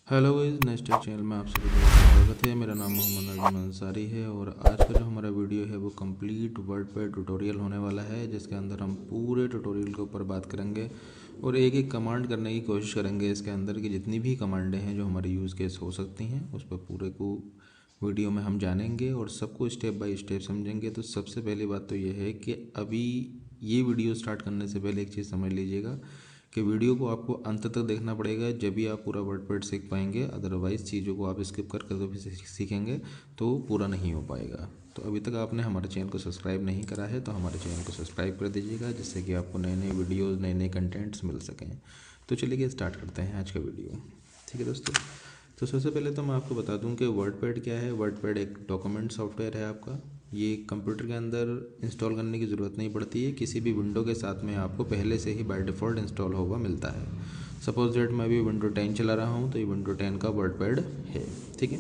Hello guys, next channel में आप सभी लोगों का स्वागत है। मेरा नाम मोहम्मद नजम अंसारी है और आज का जो हमारा वीडियो है वो कंप्लीट वर्ड पे ट्यूटोरियल होने वाला है, जिसके अंदर हम पूरे ट्यूटोरियल के ऊपर बात करेंगे और एक एक कमांड करने की कोशिश करेंगे इसके अंदर की जितनी भी कमांडें हैं जो हमारे यूज़ केस हो सकती हैं उस पर पूरे को वीडियो में हम जानेंगे और सबको स्टेप बाय स्टेप समझेंगे। तो सबसे पहली बात तो ये है कि अभी ये वीडियो स्टार्ट करने से पहले एक चीज़ समझ लीजिएगा कि वीडियो को आपको अंत तक देखना पड़ेगा, जब भी आप पूरा वर्डपैड सीख पाएंगे। अदरवाइज़ चीज़ों को आप स्किप कर कर भी सीखेंगे तो पूरा नहीं हो पाएगा। तो अभी तक आपने हमारे चैनल को सब्सक्राइब नहीं करा है तो हमारे चैनल को सब्सक्राइब कर दीजिएगा, जिससे कि आपको नए नए वीडियोज़ नए नए कंटेंट्स मिल सकें। तो चलिए स्टार्ट करते हैं आज का वीडियो। ठीक है दोस्तों, तो सबसे पहले तो मैं आपको बता दूं कि वर्डपैड क्या है। वर्डपैड एक डॉक्यूमेंट सॉफ्टवेयर है आपका। ये कंप्यूटर के अंदर इंस्टॉल करने की ज़रूरत नहीं पड़ती है, किसी भी विंडो के साथ में आपको पहले से ही बाय डिफ़ॉल्ट इंस्टॉल हुआ मिलता है। सपोज दैट मैं अभी विंडो 10 चला रहा हूँ तो ये विंडो 10 का वर्डपैड है। ठीक है,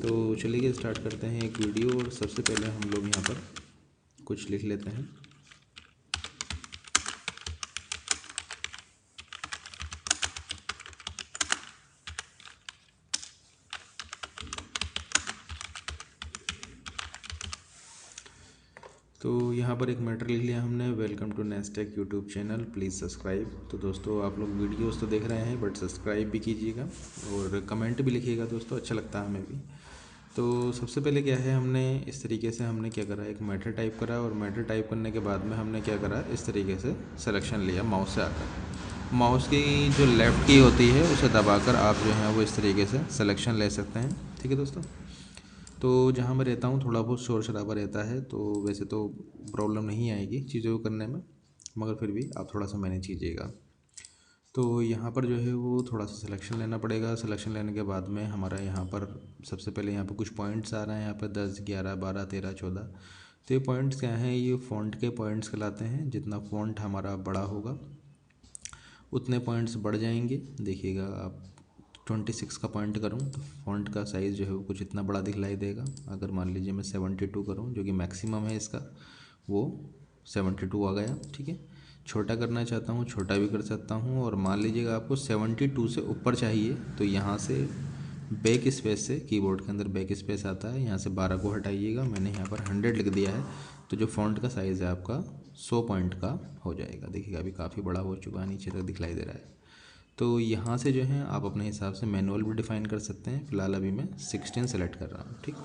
तो चलिए स्टार्ट करते हैं एक वीडियो। और सबसे पहले हम लोग यहाँ पर कुछ लिख लेते हैं। तो यहाँ पर एक मैटर लिख लिया हमने, welcome to Nestech YouTube channel, please subscribe. तो दोस्तों आप लोग वीडियोस तो देख रहे हैं बट सब्सक्राइब भी कीजिएगा और कमेंट भी लिखिएगा दोस्तों, अच्छा लगता है हमें भी। तो सबसे पहले क्या है, हमने इस तरीके से हमने क्या करा, एक मैटर टाइप करा और मैटर टाइप करने के बाद में हमने क्या करा, इस तरीके से सिलेक्शन लिया माउस से आकर। माउस की जो लेफ़्ट की होती है उसे दबाकर आप जो है वो इस तरीके से सिलेक्शन ले सकते हैं। ठीक है दोस्तों, तो जहाँ मैं रहता हूँ थोड़ा बहुत शोर शराबा रहता है, तो वैसे तो प्रॉब्लम नहीं आएगी चीज़ों को करने में, मगर फिर भी आप थोड़ा सा मैनेज कीजिएगा। तो यहाँ पर जो है वो थोड़ा सा सिलेक्शन लेना पड़ेगा। सिलेक्शन लेने के बाद में हमारा यहाँ पर सबसे पहले यहाँ पर कुछ पॉइंट्स आ रहे हैं, यहाँ पर 10, 11, 12, 13, 14। तो ये पॉइंट्स क्या हैं, ये फ़ॉन्ट के पॉइंट्स कहलाते हैं। जितना फ़ॉन्ट हमारा बड़ा होगा उतने पॉइंट्स बढ़ जाएंगे। देखिएगा आप 26 का पॉइंट करूँ तो फ़ॉन्ट का साइज़ जो है वो कुछ इतना बड़ा दिखलाई देगा। अगर मान लीजिए मैं 72 करूँ जो कि मैक्सिमम है इसका, वो 72 आ गया। ठीक है, छोटा करना चाहता हूँ छोटा भी कर सकता हूँ। और मान लीजिएगा आपको 72 से ऊपर चाहिए तो यहाँ से बैक स्पेस से, कीबोर्ड के अंदर बैक स्पेस आता है, यहाँ से 12 को हटाइएगा। मैंने यहाँ पर 100 लिख दिया है तो जो फ़ॉन्ट का साइज़ है आपका 100 पॉइंट का हो जाएगा। देखिएगा अभी काफ़ी बड़ा हो चुका है, नीचे तक दिखलाई दे रहा है। तो यहाँ से जो है आप अपने हिसाब से मैनुअल भी डिफ़ाइन कर सकते हैं। फ़िलहाल अभी मैं 16 सेलेक्ट कर रहा हूँ। ठीक,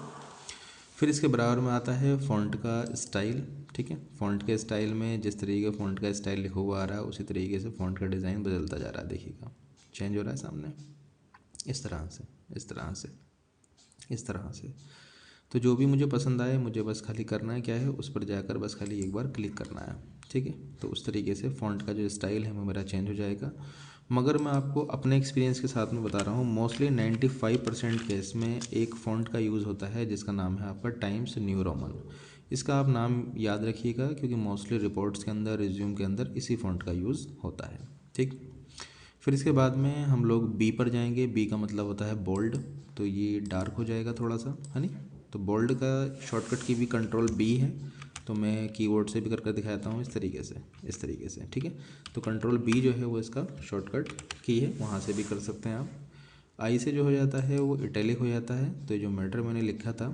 फिर इसके बराबर में आता है फ़ॉन्ट का स्टाइल। ठीक है, फ़ॉन्ट के स्टाइल में जिस तरीके फ़ॉन्ट का स्टाइल लिखा हुआ आ रहा है उसी तरीके से फ़ॉन्ट का डिज़ाइन बदलता जा रहा है। देखिएगा चेंज हो रहा है सामने, इस तरह से, इस तरह से, इस तरह से। तो जो भी मुझे पसंद आए मुझे बस खाली करना है क्या है, उस पर जाकर बस खाली एक बार क्लिक करना है। ठीक है, तो उस तरीके से फ़ॉन्ट का जो स्टाइल है वो मेरा चेंज हो जाएगा। मगर मैं आपको अपने एक्सपीरियंस के साथ में बता रहा हूँ, मोस्टली 95% केस में एक फ़ॉन्ट का यूज़ होता है जिसका नाम है आपका टाइम्स न्यू रोमन। इसका आप नाम याद रखिएगा क्योंकि मोस्टली रिपोर्ट्स के अंदर, रिज्यूम के अंदर इसी फ़ॉन्ट का यूज़ होता है। ठीक, फिर इसके बाद में हम लोग बी पर जाएंगे। बी का मतलब होता है बोल्ड, तो ये डार्क हो जाएगा थोड़ा सा, है नी। तो बोल्ड का शॉर्टकट की भी कंट्रोल बी है, तो मैं कीबोर्ड से भी करके दिखाता हूँ इस तरीके से, इस तरीके से। ठीक है, तो कंट्रोल बी जो है वो इसका शॉर्टकट की है, वहाँ से भी कर सकते हैं आप। आई से जो हो जाता है वो इटैलिक हो जाता है, तो जो मैटर मैंने लिखा था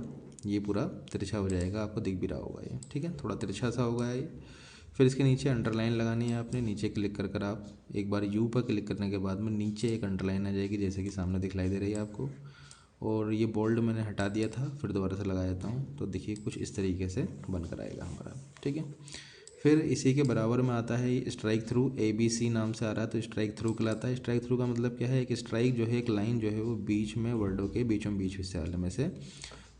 ये पूरा तिरछा हो जाएगा, आपको दिख भी रहा होगा ये। ठीक है, थोड़ा तिरछा सा होगा ये। फिर इसके नीचे अंडरलाइन लगानी है आपने। नीचे क्लिक कर कर आप एक बार यू पर क्लिक करने के बाद में नीचे एक अंडरलाइन आ जाएगी, जैसे कि सामने दिखलाई दे रही है आपको। और ये बोल्ड मैंने हटा दिया था, फिर दोबारा से लगा देता हूँ, तो देखिए कुछ इस तरीके से बनकर आएगा हमारा। ठीक है, फिर इसी के बराबर में आता है ये स्ट्राइक थ्रू, ABC नाम से आ रहा है तो स्ट्राइक थ्रू कहलाता है। स्ट्राइक थ्रू का मतलब क्या है, एक स्ट्राइक जो है, एक लाइन जो है वो बीच में वर्डों के बीचों बीच हिस्से वाले में से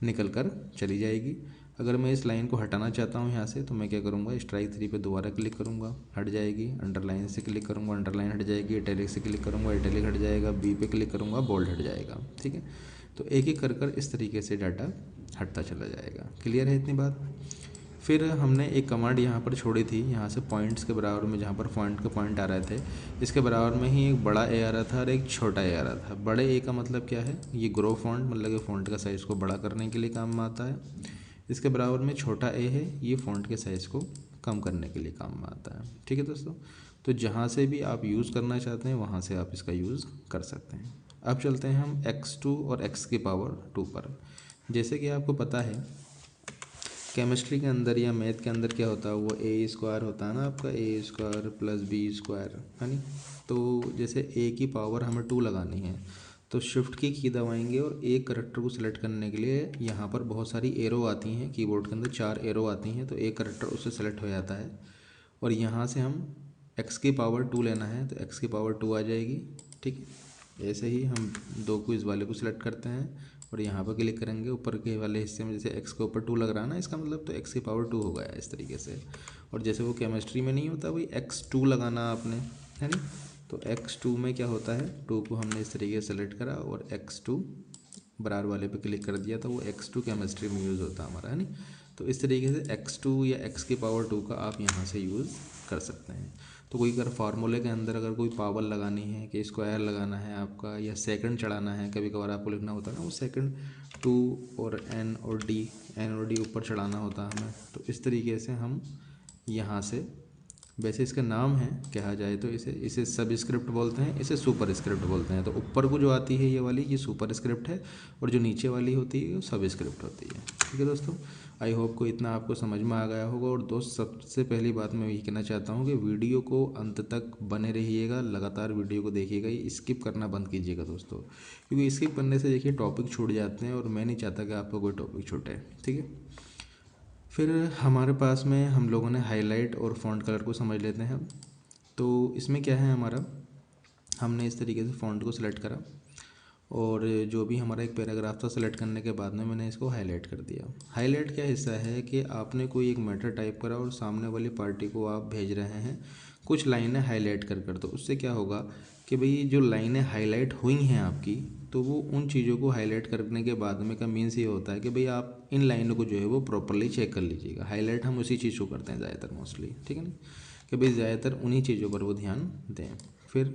निकल कर चली जाएगी। अगर मैं इस लाइन को हटाना चाहता हूँ यहाँ से तो मैं क्या करूँगा, स्ट्राइक 3 पे दोबारा क्लिक करूँगा, हट जाएगी। अंडरलाइन से क्लिक करूँगा, अंडरलाइन हट जाएगी। इटैलिक से क्लिक करूँगा, इटैलिक हट जाएगा। बी पे क्लिक करूँगा, बोल्ड हट जाएगा। ठीक है, तो एक एक कर कर इस तरीके से डाटा हटता चला जाएगा। क्लियर है इतनी बात। फिर हमने एक कमांड यहाँ पर छोड़ी थी, यहाँ से पॉइंट्स के बराबर में, जहाँ पर पॉइंट के पॉइंट आ रहे थे इसके बराबर में ही एक बड़ा ए आ रहा था और एक छोटा ए आ रहा था। बड़े ए का मतलब क्या है, ये ग्रो फॉन्ट, मतलब कि फ़ॉन्ट का साइज़ को बड़ा करने के लिए काम में आता है। इसके बराबर में छोटा ए है, ये फ़ॉन्ट के साइज़ को कम करने के लिए काम में आता है। ठीक है दोस्तों, तो जहाँ से भी आप यूज़ करना चाहते हैं वहाँ से आप इसका यूज़ कर सकते हैं। अब चलते हैं हम x2 और x की पावर 2 पर। जैसे कि आपको पता है केमिस्ट्री के अंदर या मैथ के अंदर क्या होता है, वो ए स्क्वायर होता है ना आपका, ए स्क्वायर प्लस बी स्क्वायर, है नी। तो जैसे ए की पावर हमें 2 लगानी है तो शिफ्ट की दबाएंगे और एक करेक्टर को सिलेक्ट करने के लिए यहाँ पर बहुत सारी एरो आती हैं, कीबोर्ड के अंदर 4 एरो आती हैं, तो एक करेक्टर उससे सेलेक्ट हो जाता है और यहाँ से हम x की पावर 2 लेना है तो x की पावर 2 आ जाएगी। ठीक है, ऐसे ही हम 2 को इस वाले को सिलेक्ट करते हैं और यहाँ पर क्लिक करेंगे ऊपर के वाले हिस्से में, जैसे x के ऊपर 2 लग रहा है ना, इसका मतलब तो x की पावर 2 हो गया इस तरीके से। और जैसे वो केमिस्ट्री में नहीं होता वही x2 लगाना आपने, है नी। तो x2 में क्या होता है, 2 को हमने इस तरीके से सेलेक्ट करा और x2 बराबर वाले पे क्लिक कर दिया तो वो x2 केमिस्ट्री में यूज़ होता है हमारा, है नी। तो इस तरीके से x2 या x की पावर 2 का आप यहाँ से यूज़ कर सकते हैं। तो कोई अगर फार्मूले के अंदर अगर कोई पावर लगानी है कि स्क्वायर लगाना है आपका या सेकंड चढ़ाना है, कभी कभार आपको लिखना होता है ना वो सेकंड 2 और n और d ऊपर चढ़ाना होता है हमें, तो इस तरीके से हम यहाँ से, वैसे इसका नाम है कहा जाए तो इसे सब स्क्रिप्ट बोलते हैं, इसे सुपर स्क्रिप्ट बोलते हैं। तो ऊपर को जो आती है ये वाली ये सुपर स्क्रिप्ट है और जो नीचे वाली होती है वो सब स्क्रिप्ट होती है। ठीक है दोस्तों, आई होप को इतना आपको समझ में आ गया होगा। और दोस्त सबसे पहली बात मैं यही कहना चाहता हूँ कि वीडियो को अंत तक बने रहिएगा, लगातार वीडियो को देखिएगा, ये स्किप करना बंद कीजिएगा दोस्तों, क्योंकि स्किप करने से देखिए टॉपिक छूट जाते हैं और मैं नहीं चाहता कि आपको कोई टॉपिक छूटे। ठीक है, फिर हमारे पास में हम लोगों ने हाईलाइट और फ़ॉन्ट कलर को समझ लेते हैं। तो इसमें क्या है हमारा, हमने इस तरीके से फ़ॉन्ट को सिलेक्ट करा और जो भी हमारा एक पैराग्राफ था सेलेक्ट करने के बाद में मैंने इसको हाईलाइट कर दिया। हाईलाइट क्या हिस्सा है कि आपने कोई एक मैटर टाइप करा और सामने वाली पार्टी को आप भेज रहे हैं कुछ लाइनें हाईलाइट कर, तो उससे क्या होगा कि भाई जो लाइनें हाईलाइट हुई हैं आपकी, तो वो उन चीज़ों को हाईलाइट करने के बाद में का मीन्स ये होता है कि भाई आप इन लाइनों को जो है वो प्रॉपरली चेक कर लीजिएगा। हाईलाइट हम उसी चीज़ को करते हैं ज़्यादातर मोस्टली, ठीक है ना, कि भाई ज़्यादातर उन्हीं चीज़ों पर वो ध्यान दें। फिर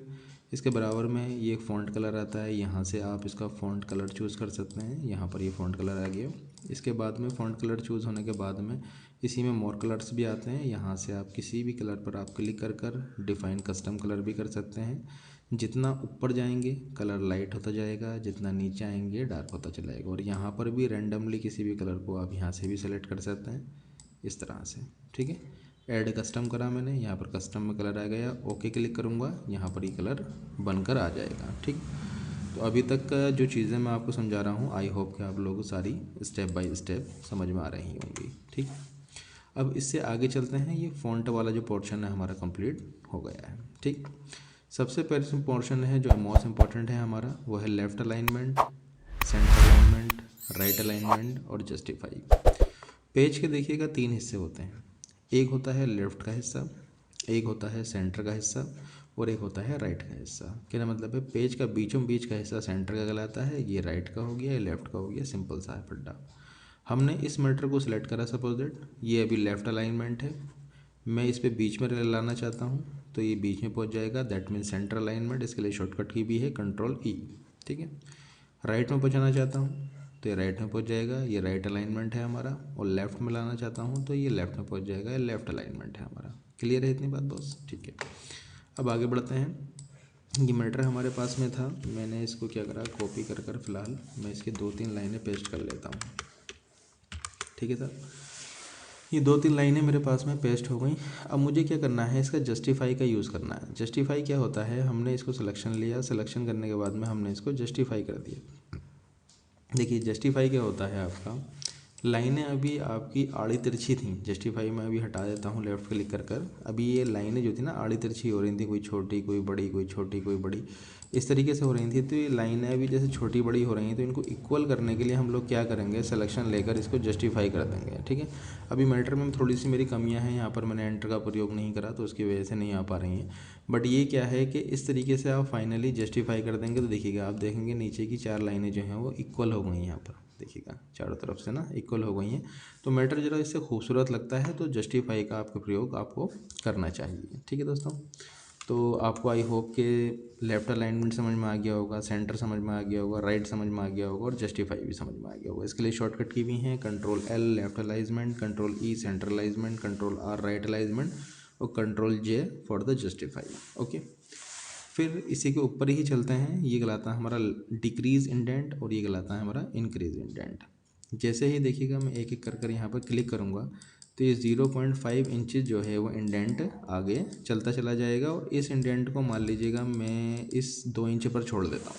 इसके बराबर में ये एक फ़ॉन्ट कलर आता है, यहाँ से आप इसका फ़ॉन्ट कलर चूज़ कर सकते हैं। यहाँ पर ये फ़ॉन्ट कलर आ गया। इसके बाद में फ़ॉन्ट कलर चूज़ होने के बाद में इसी में मोर कलर्स भी आते हैं, यहाँ से आप किसी भी कलर पर आप क्लिक कर डिफ़ाइन कस्टम कलर भी कर सकते हैं। जितना ऊपर जाएंगे कलर लाइट होता जाएगा, जितना नीचे आएंगे डार्क होता चला जाएगा। और यहाँ पर भी रैंडमली किसी भी कलर को आप यहाँ से भी सेलेक्ट कर सकते हैं इस तरह से। ठीक है, ऐड कस्टम करा मैंने, यहाँ पर कस्टम में कलर आ गया, ओके क्लिक करूँगा, यहाँ पर ये कलर बनकर आ जाएगा। ठीक, तो अभी तक का जो चीज़ें मैं आपको समझा रहा हूँ आई होप कि आप लोगों को सारी स्टेप बाय स्टेप समझ में आ रही होंगी। ठीक, अब इससे आगे चलते हैं। ये फ़ॉन्ट वाला जो पोर्शन है हमारा कंप्लीट हो गया है। ठीक, सबसे पहले पोर्शन है जो मोस्ट इम्पॉर्टेंट है हमारा, वो है left alignment, centre alignment, right alignment और जस्टिफाई। पेज के देखिएगा 3 हिस्से होते हैं, एक होता है लेफ़्ट का हिस्सा, एक होता है सेंटर का हिस्सा और एक होता है राइट का हिस्सा। क्या मतलब है, पेज का बीचों बीच का हिस्सा सेंटर का कहलाता है, ये राइट का हो गया, ये लेफ़्ट का हो गया, सिंपल सा है फड्डा। हमने इस मैटर को सिलेक्ट करा, सपोज दैट ये अभी लेफ़्ट अलाइनमेंट है, मैं इस पर बीच में लाना चाहता हूँ तो ये बीच में पहुँच जाएगा, दैट मीन्स सेंटर अलाइनमेंट। इसके लिए शॉर्टकट की भी है कंट्रोल ई। ठीक है, राइट में पहुँचाना चाहता हूँ तो ये राइट में पहुँच जाएगा, ये राइट अलाइनमेंट है हमारा। और लेफ़्ट में लाना चाहता हूँ तो ये लेफ़्ट में पहुँच जाएगा, ये लेफ़्ट अलाइनमेंट है हमारा। क्लियर है इतनी बात बॉस? ठीक है, अब आगे बढ़ते हैं। ये मैटर हमारे पास में था, मैंने इसको क्या करा, कॉपी कर फिलहाल मैं इसकी 2-3 लाइनें पेस्ट कर लेता हूँ। ठीक है सर, ये 2-3 लाइनें मेरे पास में पेस्ट हो गई। अब मुझे क्या करना है, इसका जस्टिफाई का यूज़ करना है। जस्टिफाई क्या होता है, हमने इसको सिलेक्शन लिया, सिलेक्शन करने के बाद में हमने इसको जस्टिफाई कर दिया। देखिए जस्टिफाई क्या होता है, आपका लाइनें अभी आपकी आड़ी तिरछी थी, जस्टिफाई में अभी हटा देता हूँ लेफ़्ट क्लिक कर। अभी ये लाइनें जो थी ना आड़ी तिरछी हो रही थी, कोई छोटी कोई बड़ी, कोई छोटी कोई बड़ी, इस तरीके से हो रही थी। तो ये लाइनें अभी जैसे छोटी बड़ी हो रही हैं, तो इनको इक्वल करने के लिए हम लोग क्या करेंगे, सिलेक्शन लेकर इसको जस्टिफाई कर देंगे। ठीक है, अभी मैटर में थोड़ी सी मेरी कमियां हैं, यहाँ पर मैंने एंटर का प्रयोग नहीं करा तो उसकी वजह से नहीं आ पा रही हैं। बट ये क्या है कि इस तरीके से आप फाइनली जस्टिफाई कर देंगे तो देखिएगा, आप देखेंगे नीचे की 4 लाइनें जो हैं वो इक्वल हो गई हैं। यहाँ पर देखिएगा चारों तरफ से ना इक्वल हो गई हैं, तो मैटर जरा इससे खूबसूरत लगता है, तो जस्टिफाई का आपका प्रयोग आपको करना चाहिए। ठीक है दोस्तों, तो आपको आई होप के लेफ़्ट अलाइनमेंट समझ में आ गया होगा, सेंटर समझ में आ गया होगा, राइट समझ में आ गया होगा और जस्टिफाई भी समझ में आ गया होगा। इसके लिए शॉर्टकट की भी हैं, control L left alignment, control E centre alignment, control R right alignment और control J for the justify. Okay, फिर इसी के ऊपर ही चलते हैं, ये कहलाता है हमारा डिक्रीज़ इंडेंट और ये कहलाता है हमारा इंक्रीज़ इंडेंट। जैसे ही देखिएगा मैं एक एक कर कर यहाँ पर क्लिक करूँगा तो ये 0.5 इंचज़ जो है वो इंडेंट आगे चलता चला जाएगा और इस इंडेंट को मान लीजिएगा मैं इस 2 इंच पर छोड़ देता हूँ।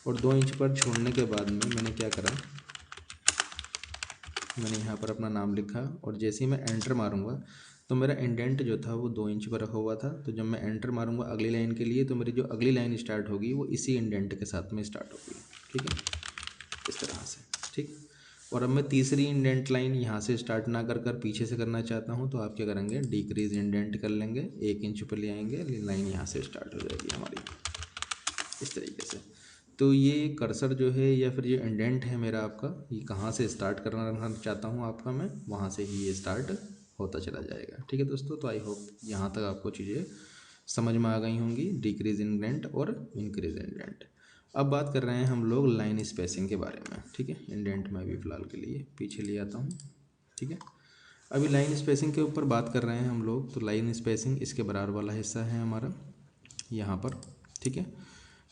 और 2 इंच पर छोड़ने के बाद में मैंने क्या करा, मैंने यहाँ पर अपना नाम लिखा और जैसे ही मैं एंटर मारूंगा तो मेरा इंडेंट जो था वो 2 इंच पर रखा हुआ था। तो जब मैं एंटर मारूंगा अगली लाइन के लिए तो मेरी जो अगली लाइन स्टार्ट होगी वो इसी इंडेंट के साथ में स्टार्ट होगी। ठीक है, इस तरह से। ठीक, और अब मैं तीसरी इंडेंट लाइन यहाँ से स्टार्ट ना कर कर पीछे से करना चाहता हूँ तो आप क्या करेंगे, डिक्रीज इंडेंट कर लेंगे, 1 इंच पर ले आएंगे, लाइन यहाँ से स्टार्ट हो जाएगी हमारी इस तरीके से। तो ये कर्सर जो है या फिर ये इंडेंट है मेरा आपका, ये कहाँ से स्टार्ट करना चाहता हूँ आपका मैं, वहाँ से ही ये स्टार्ट होता चला जाएगा। ठीक है दोस्तों, तो आई होप यहाँ तक आपको चीज़ें समझ में आ गई होंगी, डिक्रीज इंडेंट और इंक्रीज इंडेंट। अब बात कर रहे हैं हम लोग लाइन स्पेसिंग के बारे में। ठीक है, इंडेंट में भी फ़िलहाल के लिए पीछे ले आता हूँ। ठीक है, अभी लाइन स्पेसिंग के ऊपर बात कर रहे हैं हम लोग। तो लाइन स्पेसिंग इसके बराबर वाला हिस्सा है हमारा यहाँ पर। ठीक है,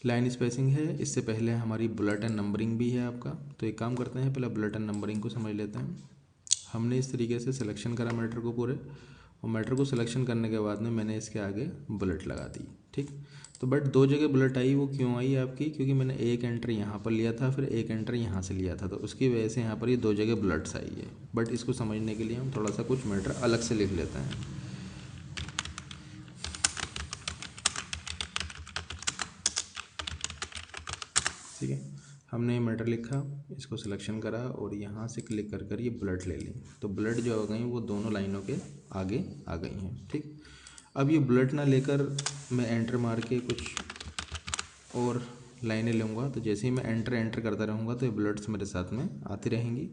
लाइन स्पेसिंग है, इससे पहले हमारी बुलेट एंड नंबरिंग भी है आपका। तो एक काम करते हैं, पहले बुलेट एंड नंबरिंग को समझ लेते हैं। हमने इस तरीके से सिलेक्शन करा मैटर को पूरे, और मैटर को सिलेक्शन करने के बाद में मैंने इसके आगे बुलेट लगा दी। ठीक, तो बट 2 जगह बुलेट आई, वो क्यों आई आपकी, क्योंकि मैंने एक एंटर यहाँ पर लिया था फिर एक एंटर यहाँ से लिया था, तो उसकी वजह से यहाँ पर ये 2 जगह बुलेट्स आई है। बट इसको समझने के लिए हम थोड़ा सा कुछ मैटर अलग से लिख लेते हैं। ठीक है, हमने मैटर लिखा, इसको सिलेक्शन करा और यहाँ से क्लिक कर कर ये बुलेट ले ली। तो बुलेट जो हो गई वो दोनों लाइनों के आगे आ गई हैं। ठीक, अब ये बुलेट ना लेकर मैं एंटर मार के कुछ और लाइनें लूँगा, तो जैसे ही मैं एंटर करता रहूँगा तो ये बुलेट्स मेरे साथ में आती रहेंगी।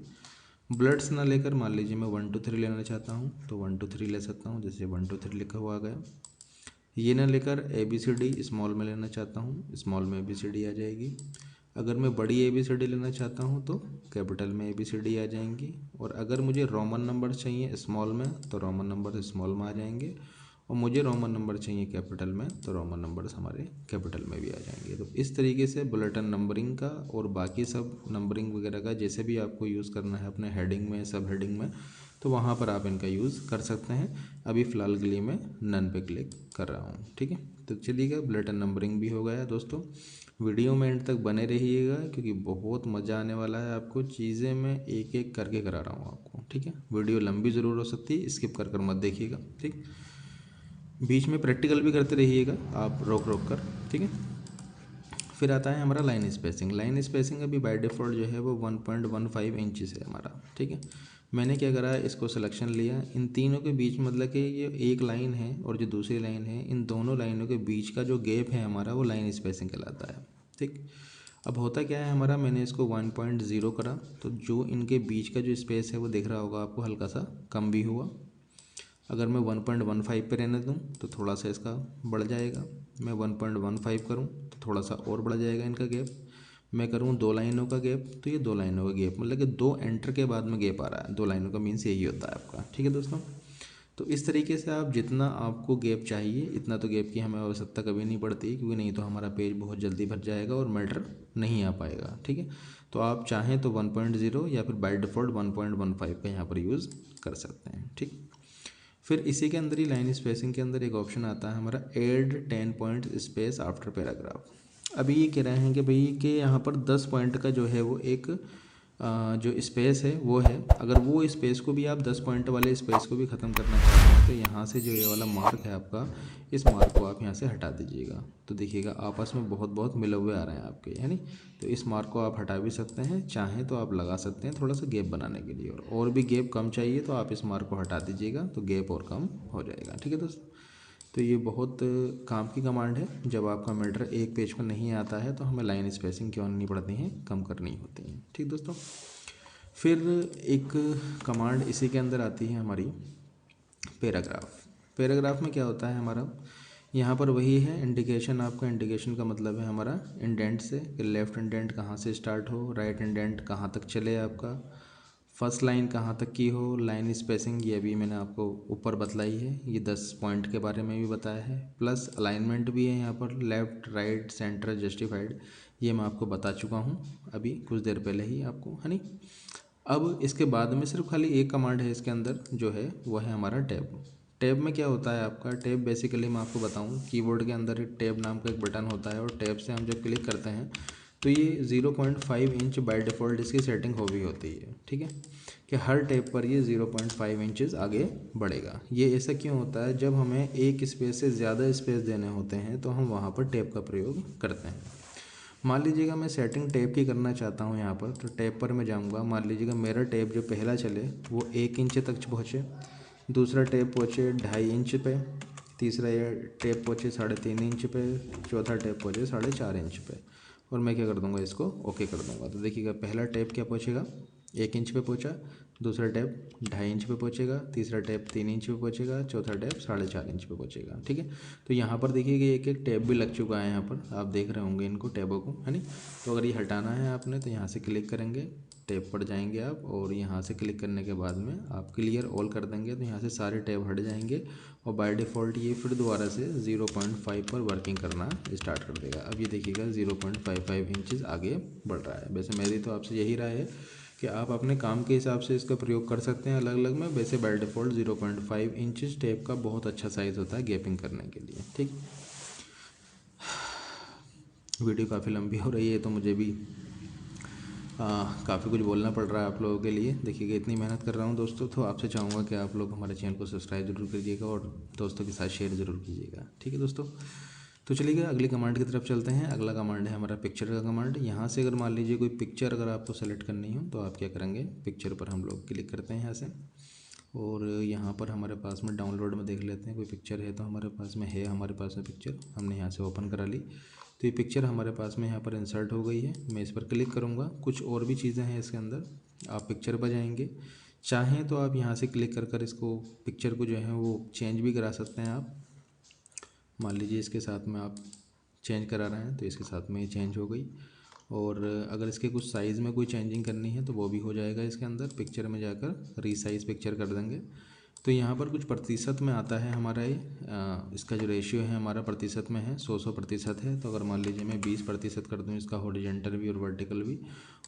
बुलेट्स ना लेकर मान लीजिए मैं 1 2 3 लेना चाहता हूँ तो 1 2 3 ले सकता हूँ, जैसे 1 2 3 लिखा हुआ आ गया। ये ना लेकर ABCD स्मॉल में लेना चाहता हूँ, स्मॉल में ABCD आ जाएगी। अगर मैं बड़ी ABCD लेना चाहता हूँ तो कैपिटल में ABCD आ जाएंगी। और अगर मुझे रोमन नंबर चाहिए स्मॉल में तो रोमन नंबर स्मॉल में आ जाएंगे, और मुझे रोमन नंबर चाहिए कैपिटल में तो रोमन नंबर्स हमारे कैपिटल में भी आ जाएंगे। तो इस तरीके से बुलेटिन नंबरिंग का और बाकी सब नंबरिंग वगैरह का जैसे भी आपको यूज़ करना है अपने हेडिंग में, सब हेडिंग में, तो वहाँ पर आप इनका यूज़ कर सकते हैं। अभी फ़िलहाल के लिए मैं नन पे क्लिक कर रहा हूँ। ठीक है, तो चलिएगा बुलेटिन नंबरिंग भी हो गया दोस्तों। वीडियो में एंड तक बने रहिएगा क्योंकि बहुत मज़ा आने वाला है आपको। चीज़ें मैं एक एक करके करा रहा हूँ आपको। ठीक है, वीडियो लंबी ज़रूर हो सकती है, स्किप कर कर मत देखिएगा। ठीक, बीच में प्रैक्टिकल भी करते रहिएगा आप रोक रोक कर। ठीक है, फिर आता है हमारा लाइन स्पेसिंग। लाइन स्पेसिंग अभी बाय डिफ़ॉल्ट जो है वो 1.15 इंचज़ है हमारा। ठीक है, मैंने क्या करा, इसको सिलेक्शन लिया, इन तीनों के बीच मतलब कि ये एक लाइन है और जो दूसरी लाइन है, इन दोनों लाइनों के बीच का जो गैप है हमारा वो लाइन स्पेसिंग कहलाता है। ठीक, अब होता क्या है हमारा, मैंने इसको 1.0 करा तो जो इनके बीच का जो स्पेस है वो दिख रहा होगा आपको, हल्का सा कम भी हुआ। अगर मैं 1.15 पे रहने दूँ तो थोड़ा सा इसका बढ़ जाएगा। मैं 1.15 करूँ तो थोड़ा सा और बढ़ जाएगा इनका गैप। मैं करूँ 2 लाइनों का गैप तो ये 2 लाइनों का गैप, मतलब कि 2 एंटर के बाद में गैप आ रहा है। 2 लाइनों का मीन्स यही होता है आपका। ठीक है दोस्तों, तो इस तरीके से आप जितना आपको गैप चाहिए इतना तो गैप की हमें आवश्यकता कभी नहीं पड़ती, क्योंकि नहीं तो हमारा पेज बहुत जल्दी भर जाएगा और मैटर नहीं आ पाएगा। ठीक है, तो आप चाहें तो 1.0 या फिर बाय डिफ़ॉल्ट 1.15 का यहाँ पर यूज़ कर सकते हैं। ठीक, फिर इसी के अंदर ही लाइन स्पेसिंग के अंदर एक ऑप्शन आता है हमारा add 10 point space after paragraph. अभी ये कह रहे हैं कि भाई कि यहाँ पर 10 पॉइंट का जो है वो एक जो स्पेस है वो है। अगर वो स्पेस को भी आप 10 पॉइंट वाले स्पेस को भी ख़त्म करना चाहते हैं तो यहाँ से जो ये वाला मार्क है आपका, इस मार्क को आप यहाँ से हटा दीजिएगा। तो देखिएगा आपस में बहुत बहुत मिले हुए आ रहे हैं आपके, है नहीं। तो इस मार्क को आप हटा भी सकते हैं, चाहें तो आप लगा सकते हैं थोड़ा सा गैप बनाने के लिए। और भी गैप कम चाहिए तो आप इस मार्क को हटा दीजिएगा तो गैप और कम हो जाएगा। ठीक है दोस्तों, तो ये बहुत काम की कमांड है। जब आपका मैटर एक पेज पर नहीं आता है तो हमें लाइन स्पेसिंग क्यों नहीं पड़ती हैं, कम करनी होती हैं। ठीक दोस्तों, फिर एक कमांड इसी के अंदर आती है हमारी पैराग्राफ। पैराग्राफ में क्या होता है हमारा, यहाँ पर वही है इंडिकेशन। आपका इंडिकेशन का मतलब है हमारा इंडेंट से, कि लेफ़्ट इंडेंट कहाँ से स्टार्ट हो, राइट इंडेंट कहाँ तक चले आपका, फर्स्ट लाइन कहाँ तक की हो, लाइन स्पेसिंग ये भी मैंने आपको ऊपर बतलाई है, ये 10 पॉइंट के बारे में भी बताया है, प्लस अलाइनमेंट भी है यहाँ पर, लेफ़्ट राइट सेंटर जस्टिफाइड, ये मैं आपको बता चुका हूँ अभी कुछ देर पहले ही आपको, है नहीं। अब इसके बाद में सिर्फ खाली एक कमांड है इसके अंदर जो है वो है हमारा टैब। टैब में क्या होता है आपका, टैब बेसिकली मैं आपको बताऊँ, कीबोर्ड के अंदर एक टैब नाम का एक बटन होता है और टैब से हम जब क्लिक करते हैं तो ये 0.5 इंच बाय डिफ़ॉल्ट इसकी सेटिंग हो भी होती है, ठीक है, कि हर टैब पर ये 0.5 इंचज़ आगे बढ़ेगा। ये ऐसा क्यों होता है, जब हमें एक स्पेस से ज़्यादा स्पेस देने होते हैं तो हम वहाँ पर टैब का प्रयोग करते हैं। मान लीजिएगा मैं सेटिंग टैब की करना चाहता हूँ यहाँ पर, तो टैब पर मैं जाऊँगा, मान लीजिएगा मेरा टैब जो पहला चले वो 1 इंच तक पहुँचे, दूसरा टैब पहुँचे 2.5 इंच पे, तीसरा ये टैब पहुँचे 3.5 इंच पे, चौथा टैब पहुँचे 4.5 इंच पे, और मैं क्या कर दूँगा, इसको ओके कर दूँगा। तो देखिएगा पहला टैब क्या पहुँचेगा, 1 इंच पे पहुँचा, दूसरा टैब 2.5 इंच पे पहुँचेगा, तीसरा टैब 3 इंच पे पहुँचेगा, चौथा टैब 4.5 इंच पे पहुँचेगा, ठीक है। तो यहाँ पर देखिए एक एक टैब भी लग चुका है, यहाँ पर आप देख रहे होंगे इनको टैबों को, है नहीं। तो अगर ये हटाना है आपने तो यहाँ से क्लिक करेंगे, टैब पर जाएंगे आप, और यहाँ से क्लिक करने के बाद में आप क्लियर ऑल कर देंगे तो यहाँ से सारे टैब हट जाएंगे और बाय डिफ़ॉल्ट ये फिर दोबारा से 0.5 पर वर्किंग करना स्टार्ट कर देगा। अब ये देखिएगा 0.55 इंचज़ आगे बढ़ रहा है। वैसे मेरी तो आपसे यही राय है कि आप अपने काम के हिसाब से इसका प्रयोग कर सकते हैं अलग अलग में। वैसे बाय डिफ़ॉल्ट 0.5 इंचज़ टैब का बहुत अच्छा साइज़ होता है गैपिंग करने के लिए, ठीक। वीडियो काफ़ी लंबी हो रही है तो मुझे भी काफ़ी कुछ बोलना पड़ रहा है आप लोगों के लिए। देखिएगा इतनी मेहनत कर रहा हूँ दोस्तों, तो आपसे चाहूँगा कि आप लोग हमारे चैनल को सब्सक्राइब जरूर कीजिएगा और दोस्तों के साथ शेयर ज़रूर कीजिएगा, ठीक है दोस्तों। तो चलिएगा अगली कमांड की तरफ चलते हैं। अगला कमांड है हमारा पिक्चर का कमांड। यहाँ से अगर मान लीजिए कोई पिक्चर अगर आपको सेलेक्ट करनी हो तो आप क्या करेंगे, पिक्चर पर हम लोग क्लिक करते हैं यहाँ से, और यहाँ पर हमारे पास में डाउनलोड में देख लेते हैं कोई पिक्चर है तो हमारे पास में है, हमारे पास में पिक्चर हमने यहाँ से ओपन करा ली। तो ये पिक्चर हमारे पास में यहाँ पर इंसर्ट हो गई है। मैं इस पर क्लिक करूँगा, कुछ और भी चीज़ें हैं इसके अंदर। आप पिक्चर पर जाएंगे, चाहें तो आप यहाँ से क्लिक कर इसको पिक्चर को जो है वो चेंज भी करा सकते हैं आप। मान लीजिए इसके साथ में आप चेंज करा रहे हैं तो इसके साथ में ये चेंज हो गई, और अगर इसके कुछ साइज़ में कोई चेंजिंग करनी है तो वो भी हो जाएगा इसके अंदर। पिक्चर में जाकर रीसाइज़ पिक्चर कर देंगे तो यहाँ पर कुछ प्रतिशत में आता है हमारा ये, इसका जो रेशियो है हमारा प्रतिशत में है, 100% है। तो अगर मान लीजिए मैं 20% कर दूँ इसका हॉरिजॉन्टल भी और वर्टिकल भी,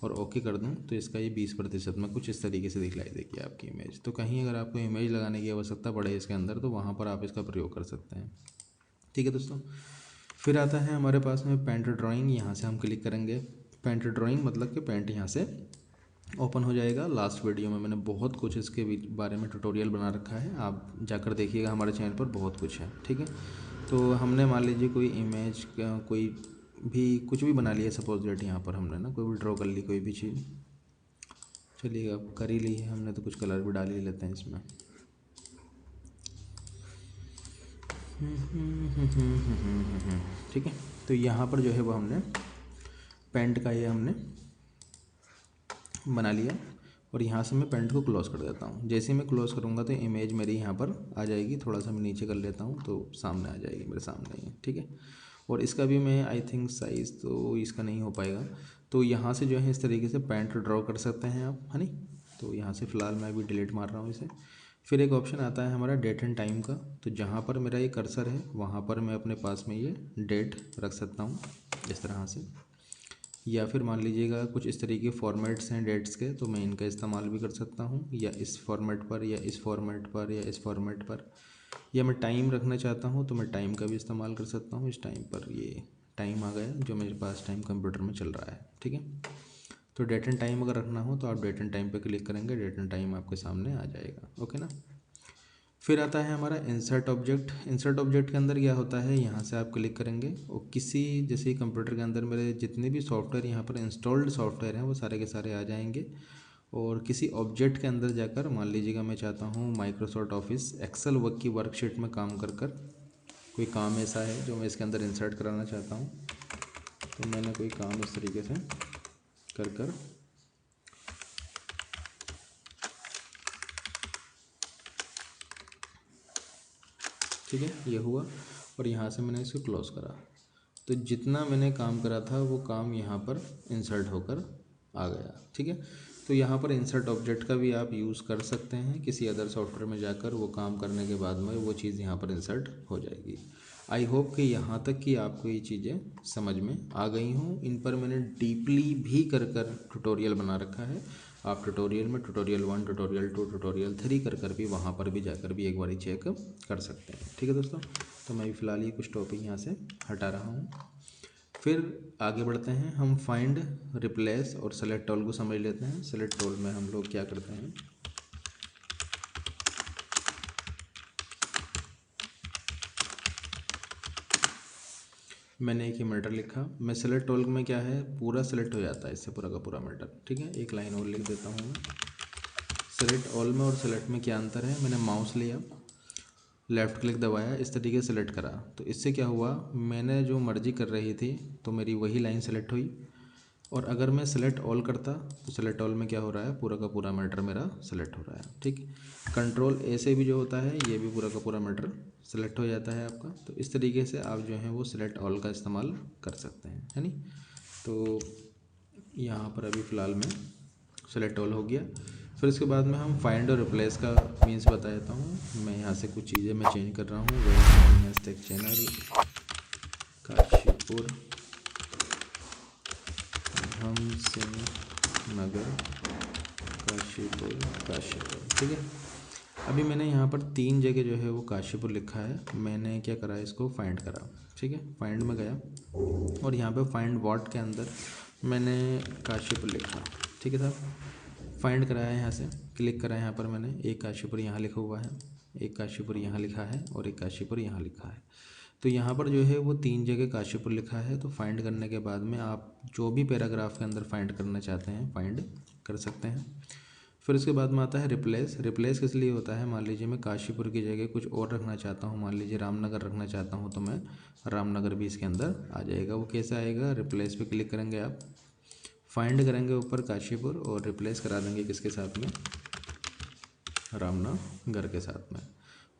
और ओके कर दूँ तो इसका ये 20% में कुछ इस तरीके से दिखलाई देगी आपकी इमेज। तो कहीं अगर आपको इमेज लगाने की आवश्यकता पड़े इसके अंदर तो वहाँ पर आप इसका प्रयोग कर सकते हैं, ठीक है दोस्तों। फिर आता है हमारे पास में पेंट ड्राइंग। यहाँ से हम क्लिक करेंगे, पेंट ड्राइंग मतलब कि पेंट यहाँ से ओपन हो जाएगा। लास्ट वीडियो में मैंने बहुत कुछ इसके बारे में ट्यूटोरियल बना रखा है, आप जाकर देखिएगा, हमारे चैनल पर बहुत कुछ है, ठीक है। तो हमने मान लीजिए कोई इमेज कोई भी कुछ भी बना लिया, सपोज डेट यहाँ पर हमने ना कोई भी ड्रॉ कर ली कोई भी चीज़, चलिए अब कर ही ली है हमने तो कुछ कलर भी डाल ही लेते हैं इसमें। ठीक है, तो यहाँ पर जो है वो हमने पेंट का ये हमने बना लिया, और यहाँ से मैं पेंट को क्लोज़ कर देता हूँ। जैसे मैं क्लोज़ करूँगा तो इमेज मेरी यहाँ पर आ जाएगी, थोड़ा सा मैं नीचे कर लेता हूँ तो सामने आ जाएगी मेरे सामने ही, ठीक है। और इसका भी मैं आई थिंक साइज़ तो इसका नहीं हो पाएगा, तो यहाँ से जो है इस तरीके से पेंट ड्रॉ कर सकते हैं आप, है नहीं। तो यहाँ से फ़िलहाल मैं अभी डिलीट मार रहा हूँ इसे। फिर एक ऑप्शन आता है हमारा डेट एंड टाइम का, तो जहाँ पर मेरा ये कर्सर है वहाँ पर मैं अपने पास में ये डेट रख सकता हूँ इस तरह से, या फिर मान लीजिएगा कुछ इस तरीके फॉर्मेट्स हैं डेट्स के तो मैं इनका इस्तेमाल भी कर सकता हूँ, या इस फॉर्मेट पर या इस फॉर्मेट पर या इस फॉर्मेट पर, या मैं टाइम रखना चाहता हूँ तो मैं टाइम का भी इस्तेमाल कर सकता हूँ। इस टाइम पर ये टाइम आ गया जो मेरे पास टाइम कंप्यूटर में चल रहा है, ठीक है। तो डेट एंड टाइम अगर रखना हो तो आप डेट एंड टाइम पर क्लिक करेंगे, डेट एंड टाइम आपके सामने आ जाएगा, ओके ना। फिर आता है हमारा इंसर्ट ऑब्जेक्ट। इंसर्ट ऑब्जेक्ट के अंदर क्या होता है, यहाँ से आप क्लिक करेंगे और किसी जैसे कंप्यूटर के अंदर मेरे जितने भी सॉफ्टवेयर यहाँ पर इंस्टॉल्ड सॉफ्टवेयर हैं वो सारे के सारे आ जाएंगे, और किसी ऑब्जेक्ट के अंदर जाकर मान लीजिएगा मैं चाहता हूँ माइक्रोसॉफ्ट ऑफिस एक्सेल वर्क की वर्कशीट में काम कर कोई काम ऐसा है जो मैं इसके अंदर इंसर्ट कराना चाहता हूँ, तो मैंने कोई काम इस तरीके से कर ठीक है, ये हुआ, और यहाँ से मैंने इसको क्लोज़ करा तो जितना मैंने काम करा था वो काम यहाँ पर इंसर्ट होकर आ गया, ठीक है। तो यहाँ पर इंसर्ट ऑब्जेक्ट का भी आप यूज़ कर सकते हैं किसी अदर सॉफ्टवेयर में जाकर, वो काम करने के बाद में वो चीज़ यहाँ पर इंसर्ट हो जाएगी। आई होप कि यहाँ तक कि आपको ये चीज़ें समझ में आ गई हों। इन पर मैंने डीपली भी कर ट्यूटोरियल बना रखा है। आप ट्यूटोरियल में ट्यूटोरियल 1, ट्यूटोरियल 2, ट्यूटोरियल 3 कर भी वहाँ पर भी जाकर भी एक बार चेक कर सकते हैं। ठीक है दोस्तों, तो मैं फ़िलहाल ये कुछ टॉपिक यहाँ से हटा रहा हूँ। फिर आगे बढ़ते हैं, हम फाइंड, रिप्लेस और सेलेक्ट ऑल को समझ लेते हैं। सेलेक्ट ऑल में हम लोग क्या करते हैं, मैंने एक ही मैटर लिखा, मैं सेलेक्ट ऑल में क्या है पूरा सेलेक्ट हो जाता है इससे पूरा का पूरा मैटर। ठीक है, एक लाइन और लिख देता हूँ मैं। सेलेक्ट ऑल में और सेलेक्ट में क्या अंतर है, मैंने माउस लिया, लेफ़्ट क्लिक दबाया, इस तरीके से सेलेक्ट करा, तो इससे क्या हुआ, मैंने जो मर्जी कर रही थी तो मेरी वही लाइन सेलेक्ट हुई। और अगर मैं सेलेक्ट ऑल करता तो सेलेक्ट ऑल में क्या हो रहा है, पूरा का पूरा मैटर मेरा सेलेक्ट हो रहा है। ठीक, कंट्रोल ए से भी जो होता है ये भी पूरा का पूरा मैटर सेलेक्ट हो जाता है आपका। तो इस तरीके से आप जो है वो सेलेक्ट ऑल का इस्तेमाल कर सकते हैं, है नी। तो यहाँ पर अभी फ़िलहाल में सेलेक्ट ऑल हो गया। फिर उसके बाद में हम फाइंड और रिप्लेस का मीन्स बता देता हूँ। मैं यहाँ से कुछ चीज़ें मैं चेंज कर रहा हूँ। वेलकम नेस्टेक चैनल काशीपुर हमसिंह नगर काशीपुर काशीपुर। ठीक है, अभी मैंने यहाँ पर 3 जगह जो है वो काशीपुर लिखा है। मैंने क्या करा, इसको फाइंड करा। ठीक है, फाइंड में गया और यहाँ पे फाइंड व्हाट के अंदर मैंने काशीपुर लिखा। ठीक है साहब, फाइंड कराया यहाँ से, क्लिक करा, यहाँ पर मैंने एक काशीपुर यहाँ लिखा हुआ है, एक काशीपुर यहाँ लिखा है और एक काशीपुर यहाँ लिखा है। तो यहाँ पर जो है वो 3 जगह काशीपुर लिखा है। तो फाइंड करने के बाद में आप जो भी पैराग्राफ के अंदर फाइंड करना चाहते हैं फाइंड कर सकते हैं। फिर उसके बाद में आता है रिप्लेस। रिप्लेस किस लिए होता है, मान लीजिए मैं काशीपुर की जगह कुछ और रखना चाहता हूँ, मान लीजिए रामनगर रखना चाहता हूँ, तो मैं रामनगर भी इसके अंदर आ जाएगा। वो कैसे आएगा, रिप्लेस पे क्लिक करेंगे आप, फाइंड करेंगे ऊपर काशीपुर और रिप्लेस करा देंगे किसके साथ में, रामनगर के साथ में,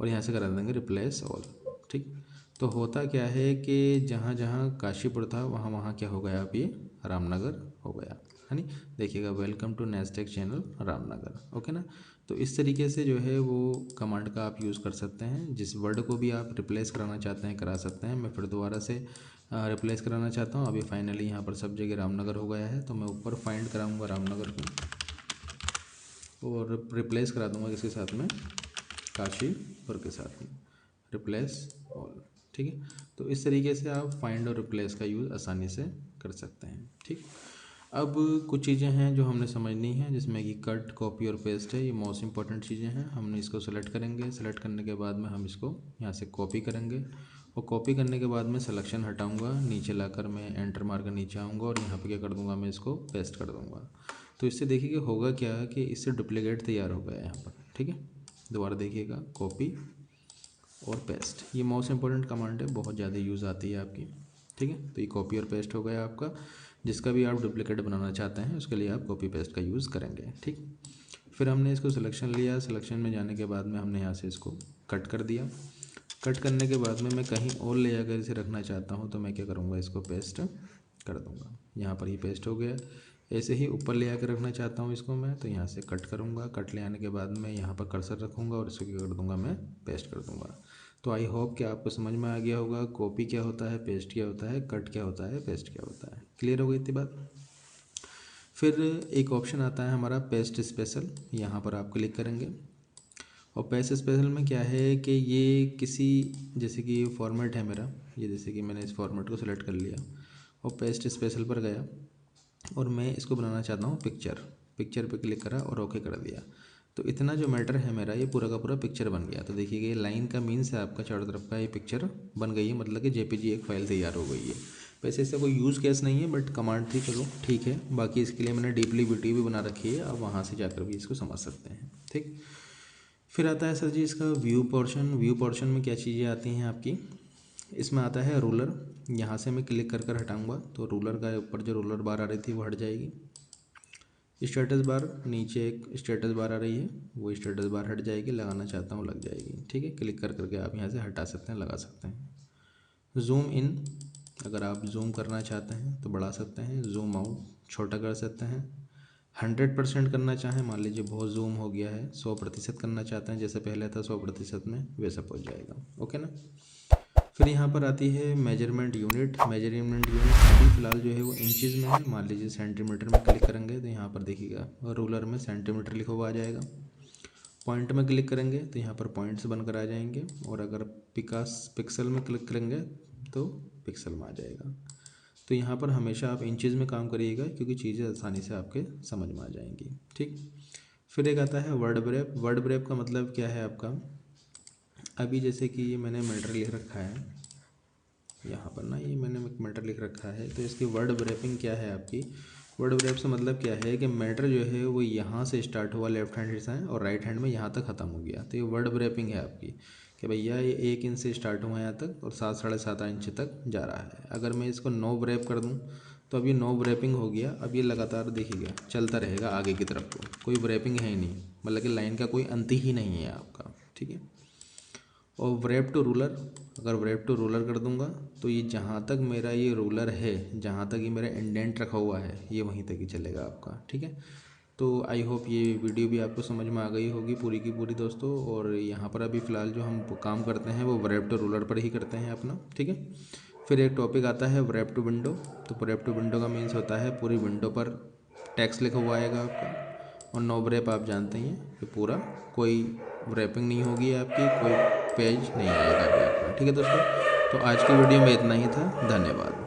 और यहाँ से करा देंगे रिप्लेस ऑल। ठीक, तो होता क्या है कि जहाँ जहाँ काशीपुर था वहाँ वहाँ क्या हो गया, अब ये रामनगर हो गया, है नी। देखिएगा, welcome to Nestech channel Ramnagar. Okay ना। तो इस तरीके से जो है वो कमांड का आप यूज़ कर सकते हैं। जिस वर्ड को भी आप रिप्लेस कराना चाहते हैं करा सकते हैं। मैं फिर दोबारा से रिप्लेस कराना चाहता हूँ। अभी फाइनली यहाँ पर सब जगह रामनगर हो गया है, तो मैं ऊपर फाइंड कराऊँगा रामनगर को और रिप्लेस करा दूँगा किसके साथ में, काशीपुर के साथ में, रिप्लेस ऑल। ठीक है, तो इस तरीके से आप फाइंड और रिप्लेस का यूज़ आसानी से कर सकते हैं। ठीक, अब कुछ चीज़ें हैं जो हमने समझनी है, जिसमें कि कट, कॉपी और पेस्ट है। ये मोस्ट इंपॉर्टेंट चीज़ें हैं। हमने इसको सेलेक्ट करेंगे, सेलेक्ट करने के बाद में हम इसको यहाँ से कॉपी करेंगे और कॉपी करने के बाद में सिलेक्शन हटाऊँगा, नीचे लाकर मैं एंटर मार कर नीचे आऊँगा और यहाँ पे क्या कर दूँगा, मैं इसको पेस्ट कर दूँगा। तो इससे देखिए होगा क्या कि इससे डुप्लीकेट तैयार हो गया यहाँ पर। ठीक है, दोबारा देखिएगा, कॉपी और पेस्ट, ये मोस्ट इंपॉर्टेंट कमांड है, बहुत ज़्यादा यूज़ आती है आपकी। ठीक है, तो ये कॉपी और पेस्ट हो गया आपका। जिसका भी आप डुप्लीकेट बनाना चाहते हैं उसके लिए आप कॉपी पेस्ट का यूज़ करेंगे। ठीक, फिर हमने इसको सिलेक्शन लिया, सिलेक्शन में जाने के बाद में हमने यहाँ से इसको कट कर दिया। कट करने के बाद में मैं कहीं और ले जाकर इसे रखना चाहता हूँ, तो मैं क्या करूँगा, इसको पेस्ट कर दूँगा। यहाँ पर ये पेस्ट हो गया। ऐसे ही ऊपर ले आकर रखना चाहता हूँ इसको मैं, तो यहाँ से कट करूँगा। कट ले आने के बाद में यहाँ पर कर्सर रखूँगा और इसको क्या कर दूँगा, मैं पेस्ट कर दूँगा। तो आई होप कि आपको समझ में आ गया होगा कॉपी क्या होता है, पेस्ट क्या होता है, कट क्या होता है, पेस्ट क्या होता है। क्लियर हो गई इतनी बात। फिर एक ऑप्शन आता है हमारा पेस्ट स्पेशल, यहाँ पर आप क्लिक करेंगे और पेस्ट स्पेशल में क्या है कि ये किसी, जैसे कि ये फॉर्मेट है मेरा, ये जैसे कि मैंने इस फॉर्मेट को सिलेक्ट कर लिया और पेस्ट स्पेशल पर गया और मैं इसको बनाना चाहता हूँ पिक्चर। पिक्चर पे क्लिक करा और ओके कर दिया। तो इतना जो मैटर है मेरा, ये पूरा का पूरा पिक्चर बन गया। तो देखिए ये लाइन का मीन्स है आपका चारों तरफ का, ये पिक्चर बन गई है, मतलब कि जेपीजी एक फ़ाइल तैयार हो गई है। वैसे इससे कोई यूज़ केस नहीं है, बट कमांड थी, चलो ठीक है। बाकी इसके लिए मैंने डीपली वीडियो भी बना रखी है, आप वहाँ से जाकर भी इसको समझ सकते हैं। ठीक, फिर आता है सर जी इसका व्यू पोर्शन। व्यू पोर्शन में क्या चीज़ें आती हैं आपकी, इसमें आता है रूलर। यहाँ से मैं क्लिक कर हटाऊँगा तो रूलर का ऊपर जो रूलर बार आ रही थी वो हट जाएगी। स्टेटस बार, नीचे एक स्टेटस बार आ रही है, वो स्टेटस बार हट जाएगी, लगाना चाहता हूँ लग जाएगी। ठीक है, क्लिक करके आप यहाँ से हटा सकते हैं, लगा सकते हैं। जूम इन, अगर आप जूम करना चाहते हैं तो बढ़ा सकते हैं। जूम आउट, छोटा कर सकते हैं। 100% करना चाहें, मान लीजिए बहुत जूम हो गया है, 100% करना चाहते हैं जैसे पहले था 100% में, वैसा पहुंच जाएगा। ओके ना। फिर यहाँ पर आती है मेजरमेंट यूनिट। मेजरमेंट यूनिट अभी फ़िलहाल जो है वो इंचज़ में है। मान लीजिए सेंटीमीटर में क्लिक करेंगे तो यहाँ पर देखिएगा रूलर में सेंटीमीटर लिखा हुआ आ जाएगा। पॉइंट में क्लिक करेंगे तो यहाँ पर पॉइंट्स बनकर आ जाएंगे, और अगर पिक्सल में क्लिक करेंगे तो पिक्सल में आ जाएगा। तो यहाँ पर हमेशा आप इंचज़ में काम करिएगा, क्योंकि चीज़ें आसानी से आपके समझ में आ जाएंगी। ठीक। फिर एक आता है वर्ड ब्रेप। वर्ड ब्रेप का मतलब क्या है आपका, अभी जैसे कि ये मैंने मैटर लिख रखा है यहाँ पर ना, ये मैंने एक मैटर लिख रखा है, तो इसकी वर्ड ब्रेपिंग क्या है आपकी। वर्ड ब्रेप से मतलब क्या है कि मैटर जो है वो यहाँ से स्टार्ट हुआ लेफ्ट हैंड से और राइट हैंड में यहाँ तक ख़त्म हो गया, तो ये वर्ड ब्रेपिंग है आपकी कि भैया ये 1 इंच से स्टार्ट हुआ यहाँ तक और 7 साढ़े 7 इंच तक जा रहा है। अगर मैं इसको नो ब्रेप कर दूँ तो अब ये नो ब्रेपिंग हो गया। अब ये लगातार देखिएगा चलता रहेगा आगे की तरफ को, कोई ब्रेपिंग है ही नहीं, मतलब कि लाइन का कोई अंत ही नहीं है आपका। ठीक है। और व्रेप टू रूलर, अगर व्रेप टू रूलर कर दूंगा तो ये जहाँ तक मेरा ये रूलर है, जहाँ तक ये मेरा इंडेंट रखा हुआ है, ये वहीं तक ही चलेगा आपका। ठीक है। तो आई होप ये वीडियो भी आपको समझ में आ गई होगी पूरी की पूरी दोस्तों। और यहाँ पर अभी फ़िलहाल जो हम काम करते हैं वो व्रेप टू रूलर पर ही करते हैं अपना। ठीक है। फिर एक टॉपिक आता है व्रेप टू विंडो। तो व्रेप टू विंडो का मीन्स होता है पूरी विंडो पर टेक्स्ट लिखा हुआ आएगा आपका। और नो ब्रेप आप जानते हैं कि पूरा कोई रैपिंग नहीं होगी आपकी, कोई पेज नहीं आएगा अभी आपका। ठीक है दोस्तों, तो आज की वीडियो में इतना ही था। धन्यवाद।